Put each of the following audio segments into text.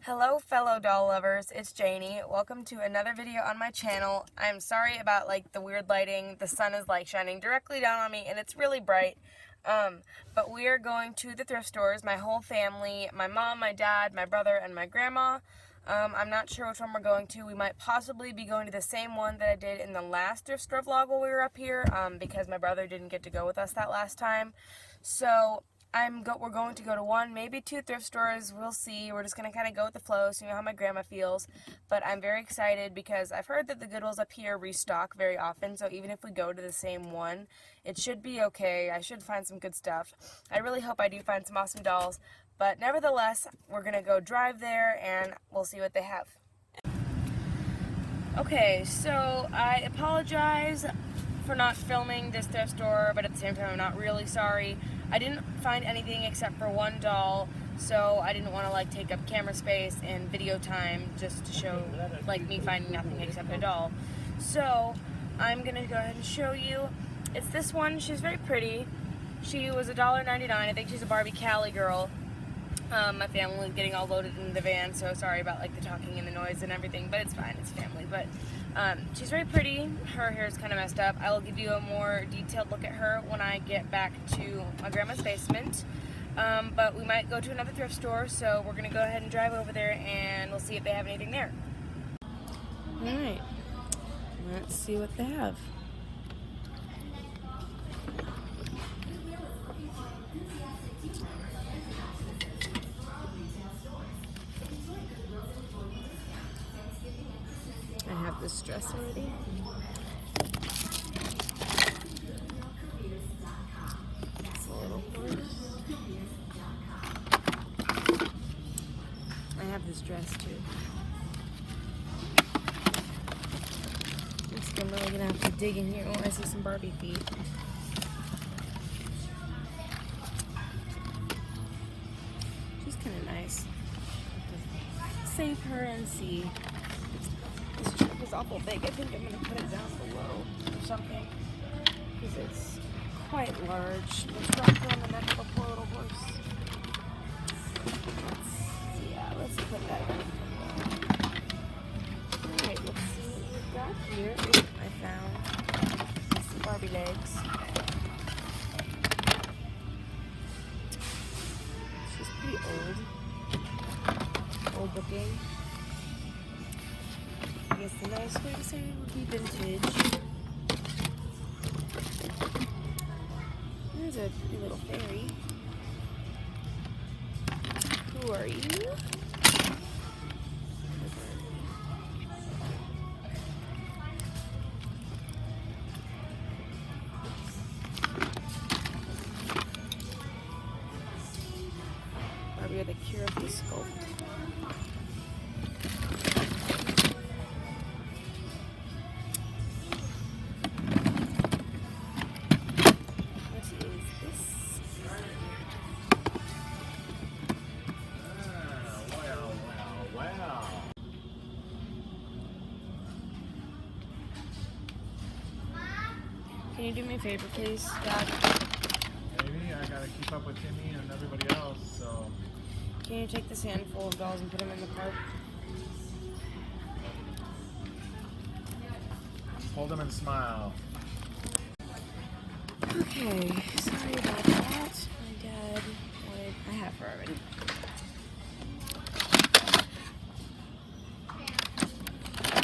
Hello fellow doll lovers, it's Janie. Welcome to another video on my channel. I'm sorry about the weird lighting. The sun is shining directly down on me and it's really bright. But we are going to the thrift stores, my whole family, my mom, my dad, my brother, and my grandma. I'm not sure which one we're going to. We might possibly be going to the same one that I did in the last thrift store vlog while we were up here, because my brother didn't get to go with us that last time. So we're going to go to one, maybe two thrift stores. We'll see. We're just going to kind of go with the flow, so you know how my grandma feels. But I'm very excited because I've heard that the Goodwills up here restock very often, so even if we go to the same one, it should be okay. I should find some good stuff. I really hope I do find some awesome dolls. But nevertheless, we're going to go drive there and we'll see what they have. Okay, so I apologize for not filming this thrift store, but at the same time I'm not really sorry. I didn't find anything except for one doll, so I didn't want to take up camera space and video time just to show me finding nothing except a doll. So I'm gonna go ahead and show you. It's this one. She's very pretty. She was $1.99. I think she's a Barbie Cali girl. My family was getting all loaded in the van, so sorry about the talking and the noise and everything, but it's fine, it's family. But she's very pretty. Her hair is kind of messed up. I will give you a more detailed look at her when I get back to my grandma's basement. But we might go to another thrift store, so we're going to go ahead and drive over there and we'll see if they have anything there. Alright, let's see what they have. I have this dress already. It's a little horse. I have this dress too. I'm really gonna have to dig in here. Oh, I see some Barbie feet. She's kind of nice. Save her and see. This trip is awful big. I think I'm going to put it down below or something because it's quite large. Let's wrap her on the neck of a poor little horse. Let's put that down. Alright, let's see what we've got here. Ooh, I found some Barbie legs. She's pretty old looking. I guess the nice way to say it would be vintage. There's a pretty little fairy. Who are you? Barbie with a curiously sculpt. Can you do me a favor, please, Dad? Maybe. I gotta keep up with Timmy and everybody else, so... Can you take this handful of dolls and put them in the cart? Hold them and smile. Okay, sorry about that. My dad wanted... I have her already.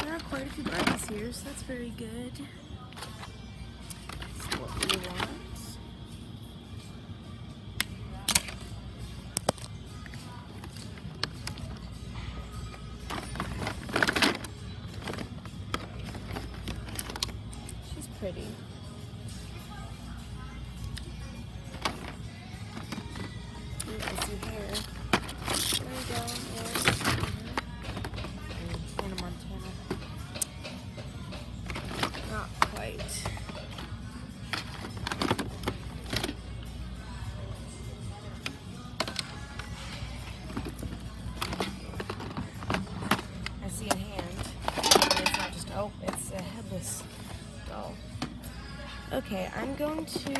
There are quite a few Barbies here, so that's very good. What we want. She's pretty. I see hair. There we go. Hannah Montana. Not quite. It's a headless doll. Okay, I'm going to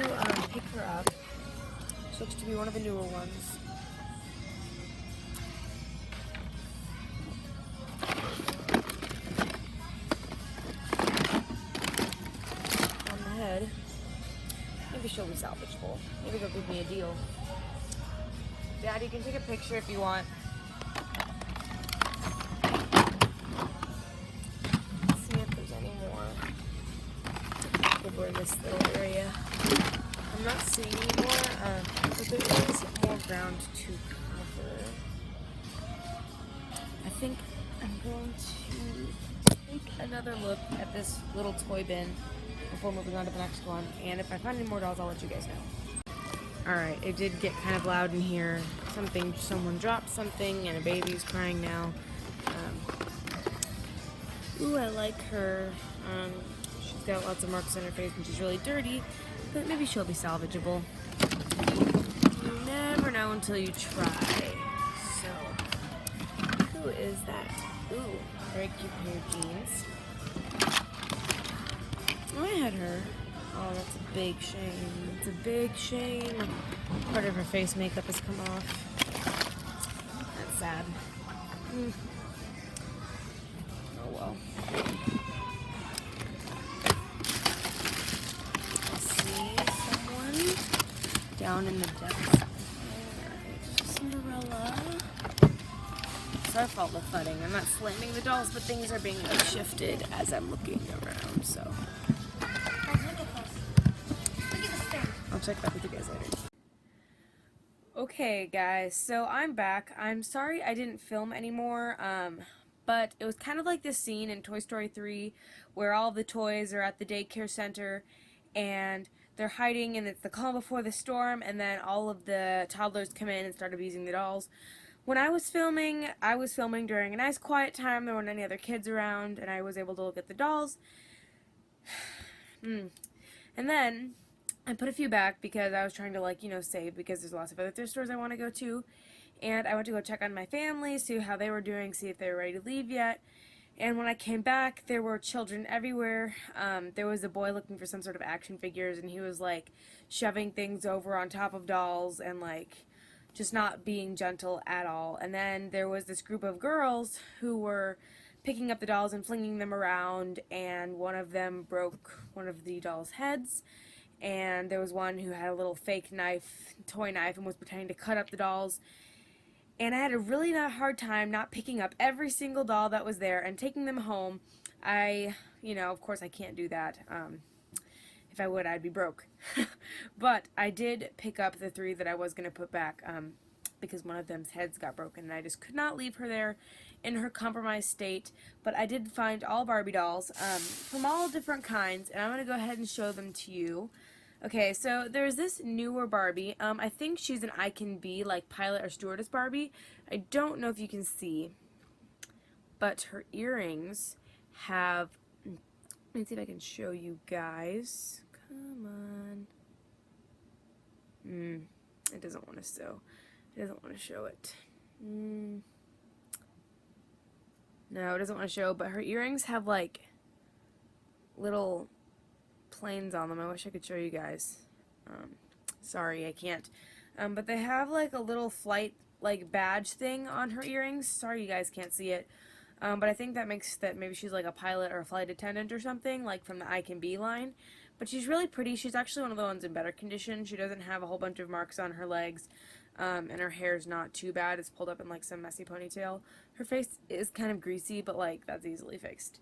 pick her up. She looks to be one of the newer ones. maybe she'll be salvageable. Maybe they'll give me a deal. Dad, you can take a picture if you want. Let's see if there's any more over in this little area. I'm not seeing any more, but there is more ground to cover. I think I'm going to take another look at this little toy bin before moving on to the next one. And if I find any more dolls, I'll let you guys know. Alright, it did get kind of loud in here. Someone dropped something and a baby's crying now. Ooh, I like her. She's got lots of marks on her face and she's really dirty, but maybe she'll be salvageable. You never know until you try. So, who is that? Ooh, very cute pair of jeans. Oh, I had her. Oh, that's a big shame. It's a big shame. Part of her face makeup has come off. That's sad. Oh well. I see someone down in the depths. Alright, Cinderella. Sorry for all the thudding. I'm not slamming the dolls, but things are being like shifted as I'm looking around, so. I'll check back with you guys later. Okay, guys, so I'm back. I'm sorry I didn't film anymore, but it was kind of like this scene in Toy Story 3 where all the toys are at the daycare center and they're hiding and it's the calm before the storm, and then all of the toddlers come in and start abusing the dolls. When I was filming during a nice quiet time. There weren't any other kids around and I was able to look at the dolls. And then I put a few back because I was trying to, like, you know, save, because there's lots of other thrift stores I want to go to. And I went to go check on my family, see how they were doing, see if they were ready to leave yet. And when I came back, there were children everywhere. There was a boy looking for some sort of action figures, and he was, like, shoving things over on top of dolls and, like, just not being gentle at all. And then there was this group of girls who were picking up the dolls and flinging them around, and one of them broke one of the dolls' heads. And there was one who had a little fake knife, toy knife, and was pretending to cut up the dolls. And I had a really hard time not picking up every single doll that was there and taking them home. You know, of course I can't do that. If I would, I'd be broke. But I did pick up the 3 that I was going to put back, because one of them's heads got broken, and I just could not leave her there in her compromised state. But I did find all Barbie dolls, from all different kinds, and I'm going to go ahead and show them to you. Okay, so there's this newer Barbie. I think she's an I Can Be, like, pilot or stewardess Barbie. I don't know if you can see, but her earrings have, let me see if I can show you guys. Come on. It doesn't want to show. It doesn't want to show it. No, it doesn't want to show, but her earrings have, like, little planes on them. I wish I could show you guys. Sorry, I can't. But they have, like, a little flight, like, badge thing on her earrings. Sorry you guys can't see it. But I think that makes that maybe she's, like, a pilot or a flight attendant or something, like from the I Can Be line. But she's really pretty. She's actually one of the ones in better condition. She doesn't have a whole bunch of marks on her legs. And her hair's not too bad. It's pulled up in, like, some messy ponytail. Her face is kind of greasy, but, like, that's easily fixed.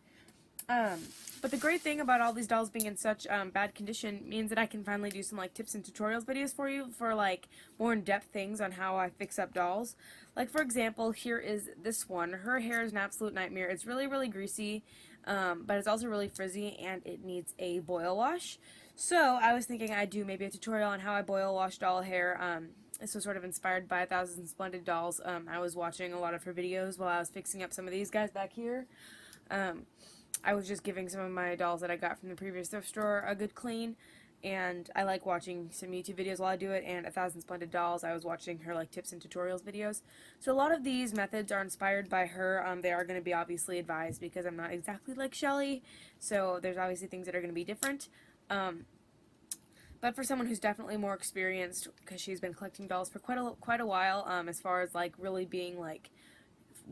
But the great thing about all these dolls being in such bad condition means that I can finally do some, like, tips and tutorials videos for you for, like, more in-depth things on how I fix up dolls. Like, for example, here is this one. Her hair is an absolute nightmare. It's really, really greasy, but it's also really frizzy, and it needs a boil wash. So I was thinking I'd do maybe a tutorial on how I boil wash doll hair. This was sort of inspired by 1,000 Splendid Dolls. I was watching a lot of her videos while I was fixing up some of these guys back here. I was just giving some of my dolls that I got from the previous thrift store a good clean, and I like watching some YouTube videos while I do it, and 1,000 Splendid Dolls, I was watching her, like, tips and tutorials videos. So a lot of these methods are inspired by her. They are going to be obviously advised because I'm not exactly like Shelly, so there's obviously things that are going to be different. But for someone who's definitely more experienced, because she's been collecting dolls for quite a while, as far as, like, really being, like,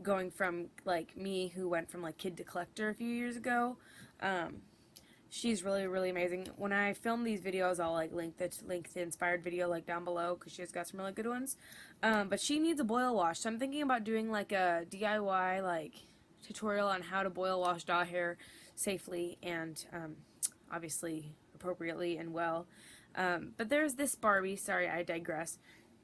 going from, like, me who went from, like, kid to collector a few years ago, She's really, really amazing. When I film these videos, I'll like link the inspired video like down below because she's got some really good ones. But she needs a boil wash, so I'm thinking about doing like a DIY like tutorial on how to boil wash doll hair safely and obviously appropriately and well. But there's this Barbie. Sorry, I digress.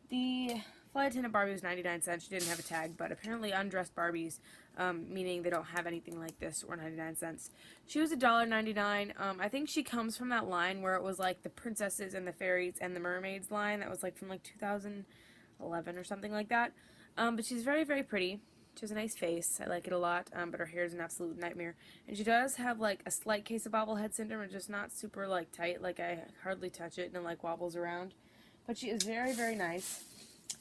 The flight attendant Barbie was 99 cents. She didn't have a tag, but apparently undressed Barbies, meaning they don't have anything like this, were 99 cents. She was $1.99. I think she comes from that line where it was like the princesses and the fairies and the mermaids line. That was like from like 2011 or something like that. But she's very, very pretty. She has a nice face. I like it a lot, but her hair is an absolute nightmare. And she does have like a slight case of bobblehead syndrome. It's just not super like tight. Like I hardly touch it and it like wobbles around. But she is very, very nice.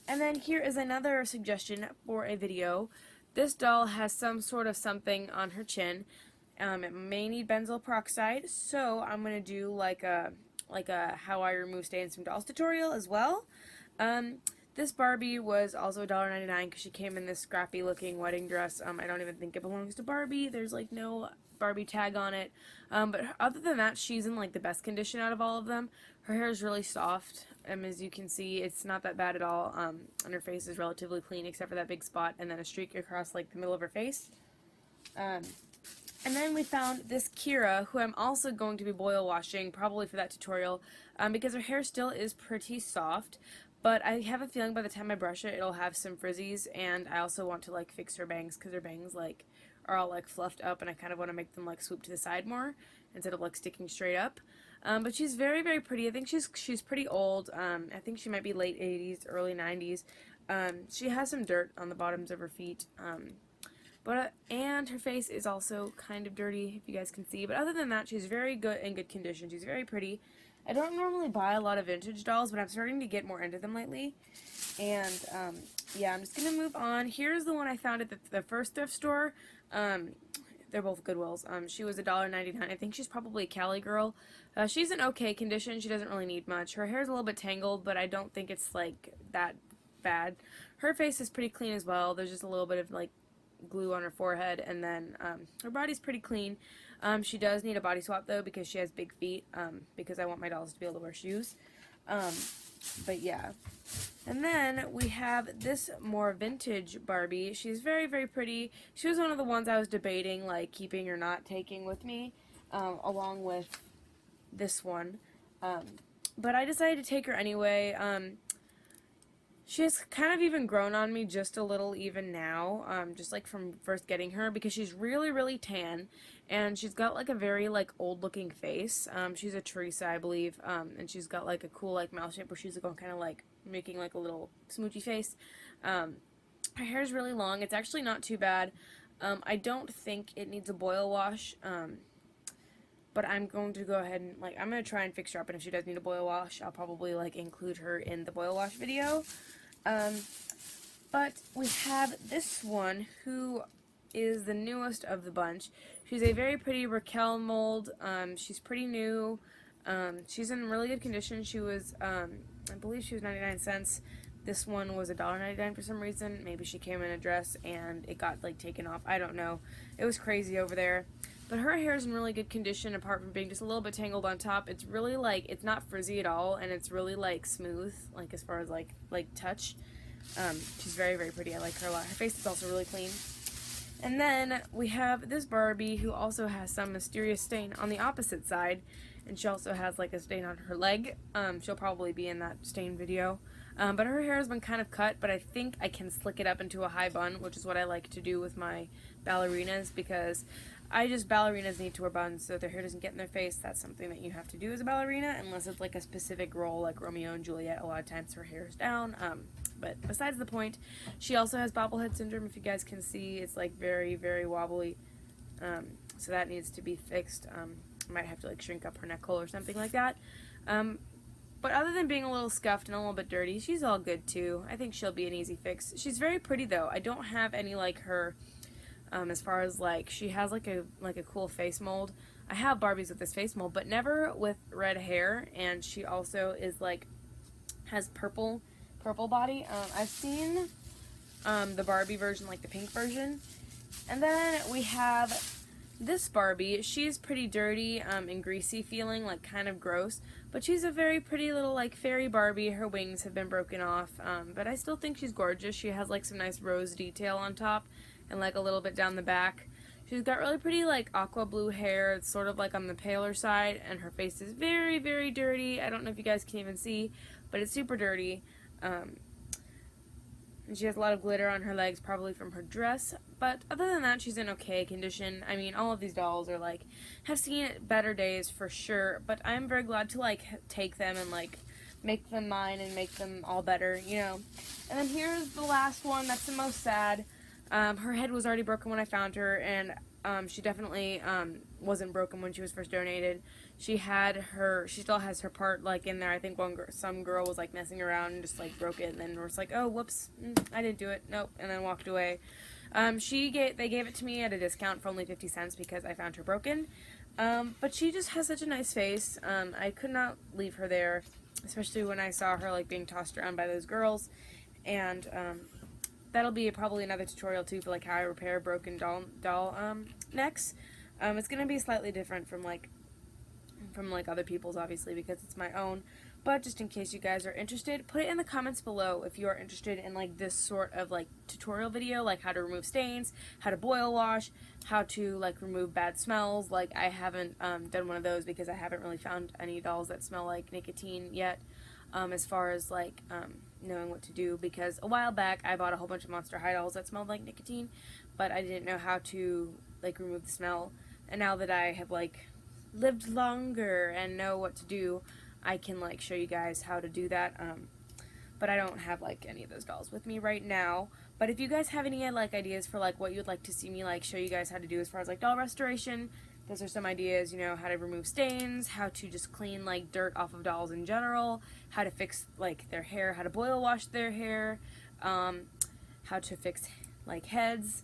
And then here is another suggestion for a video. This doll has some sort of something on her chin. It may need benzoyl peroxide, so I'm going to do like a how I remove stains from dolls tutorial as well. This Barbie was also $1.99 because she came in this scrappy looking wedding dress. I don't even think it belongs to Barbie. There's like no Barbie tag on it. But other than that, she's in like the best condition out of all of them. Her hair is really soft. As you can see, it's not that bad at all. And her face is relatively clean except for that big spot and then a streak across like the middle of her face. And then we found this Kira, who I'm also going to be boil washing, probably for that tutorial, because her hair still is pretty soft. But I have a feeling by the time I brush it, it'll have some frizzies, and I also want to like fix her bangs because her bangs like are all like fluffed up, and I kind of want to make them like swoop to the side more instead of like sticking straight up. But she's very, very pretty. I think she's pretty old. I think she might be late 80s, early 90s. She has some dirt on the bottoms of her feet. And her face is also kind of dirty, if you guys can see. But other than that, she's very good in good condition. She's very pretty. I don't normally buy a lot of vintage dolls, but I'm starting to get more into them lately. And, yeah, I'm just going to move on. Here's the one I found at the first thrift store. They're both Goodwills. She was $1.99. I think she's probably a Cali girl. She's in okay condition. She doesn't really need much. Her hair's a little bit tangled, but I don't think it's, like, that bad. Her face is pretty clean as well. There's just a little bit of, like, glue on her forehead, and then her body's pretty clean. She does need a body swap though because she has big feet, because I want my dolls to be able to wear shoes. But yeah. And then we have this more vintage Barbie. She's very, very pretty. She was one of the ones I was debating like keeping or not taking with me, along with this one. But I decided to take her anyway. She's kind of even grown on me just a little even now, just like from first getting her, because she's really, really tan, and she's got like a very like old looking face. She's a Teresa, I believe, and she's got like a cool like mouth shape where she's going kind of like making like a little smoochy face. Her hair's really long. It's actually not too bad. I don't think it needs a boil wash, but I'm going to go ahead and like I'm going to try and fix her up, and if she does need a boil wash, I'll probably like include her in the boil wash video. But we have this one who is the newest of the bunch. She's a very pretty Raquel mold. She's pretty new. She's in really good condition. She was, I believe she was 99 cents. This one was $1.99 for some reason. Maybe she came in a dress and it got like taken off. I don't know. It was crazy over there. But her hair is in really good condition apart from being just a little bit tangled on top. It's really like, it's not frizzy at all, and it's really like smooth, like as far as like touch. She's very, very pretty. I like her a lot. Her face is also really clean. And then we have this Barbie who also has some mysterious stain on the opposite side, and she also has like a stain on her leg. She'll probably be in that stain video. But her hair has been kind of cut, but I think I can slick it up into a high bun, which is what I like to do with my ballerinas, because ballerinas need to wear buns so their hair doesn't get in their face. That's something that you have to do as a ballerina, unless it's like a specific role like Romeo and Juliet. A lot of times her hair is down. But besides the point, she also has bobblehead syndrome. If you guys can see, it's like very, very wobbly. So that needs to be fixed. I might have to like shrink up her neck hole or something like that. But other than being a little scuffed and a little bit dirty, she's all good too. I think she'll be an easy fix. She's very pretty though. I don't have any like her, as far as like, she has like a cool face mold. I have Barbies with this face mold, but never with red hair, and she also is like, has purple body. I've seen the Barbie version, like the pink version. And then we have This Barbie, she's pretty dirty and greasy feeling, like kind of gross, but she's a very pretty little like fairy Barbie. Her wings have been broken off, but I still think she's gorgeous. She has like some nice rose detail on top and like a little bit down the back. She's got really pretty like aqua blue hair. It's sort of like on the paler side, and her face is very, very dirty. I don't know if you guys can even see, but it's super dirty. And she has a lot of glitter on her legs, probably from her dress. But other than that, she's in okay condition. I mean, all of these dolls are like, have seen better days for sure. But I'm very glad to like take them and like make them mine and make them all better, you know. And then here's the last one. That's the most sad. Her head was already broken when I found her, and she definitely wasn't broken when she was first donated. She still has her part like in there. I think some girl was like messing around and just like broke it, and then was like, oh whoops, I didn't do it, nope, and then walked away. They gave it to me at a discount for only 50 cents because I found her broken. But she just has such a nice face. I could not leave her there, especially when I saw her like being tossed around by those girls. And that'll be probably another tutorial too for like how I repair broken doll necks. It's gonna be slightly different from like other people's, obviously, because it's my own. But just in case you guys are interested, put it in the comments below if you are interested in like this sort of like tutorial video, like how to remove stains, how to boil wash, how to like remove bad smells. Like I haven't done one of those because I haven't really found any dolls that smell like nicotine yet, as far as like knowing what to do, because a while back I bought a whole bunch of Monster High dolls that smelled like nicotine, but I didn't know how to like remove the smell. And now that I have like lived longer and know what to do, I can like show you guys how to do that. But I don't have like any of those dolls with me right now. But if you guys have any like ideas for like what you'd like to see me like show you guys how to do as far as like doll restoration, those are some ideas. You know, how to remove stains, how to just clean like dirt off of dolls in general, how to fix like their hair, how to boil wash their hair, how to fix like heads,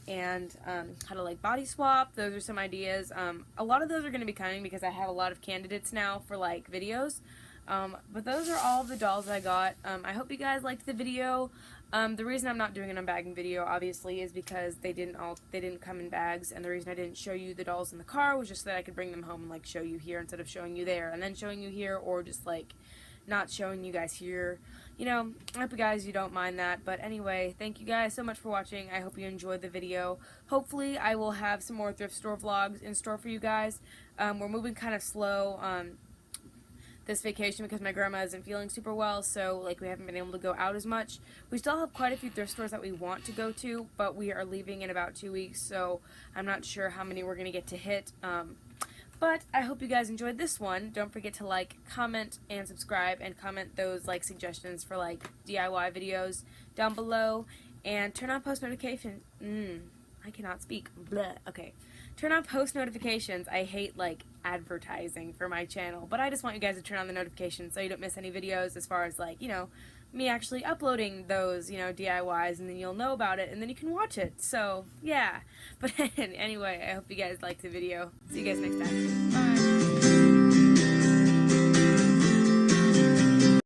and how to like body swap. Those are some ideas. A lot of those are going to be coming because I have a lot of candidates now for like videos. But those are all the dolls I got. I hope you guys liked the video. The reason I'm not doing an unbagging video, obviously, is because they didn't come in bags, and the reason I didn't show you the dolls in the car was just so that I could bring them home and like show you here instead of showing you there and then showing you here, or just like not showing you guys here. You know, I hope you guys don't mind that. But anyway, thank you guys so much for watching. I hope you enjoyed the video. Hopefully I will have some more thrift store vlogs in store for you guys. We're moving kind of slow this vacation because my grandma isn't feeling super well, so like we haven't been able to go out as much. We still have quite a few thrift stores that we want to go to, but we are leaving in about 2 weeks, so I'm not sure how many we're gonna get to hit. But I hope you guys enjoyed this one. Don't forget to like, comment, and subscribe, and comment those like suggestions for like DIY videos down below, and turn on post notifications. I cannot speak. Bleh. Okay. Turn on post notifications. I hate like advertising for my channel, but I just want you guys to turn on the notifications so you don't miss any videos as far as like, you know, me actually uploading those, you know, DIYs, and then you'll know about it, and then you can watch it. So, yeah. But anyway, I hope you guys liked the video. See you guys next time. Bye.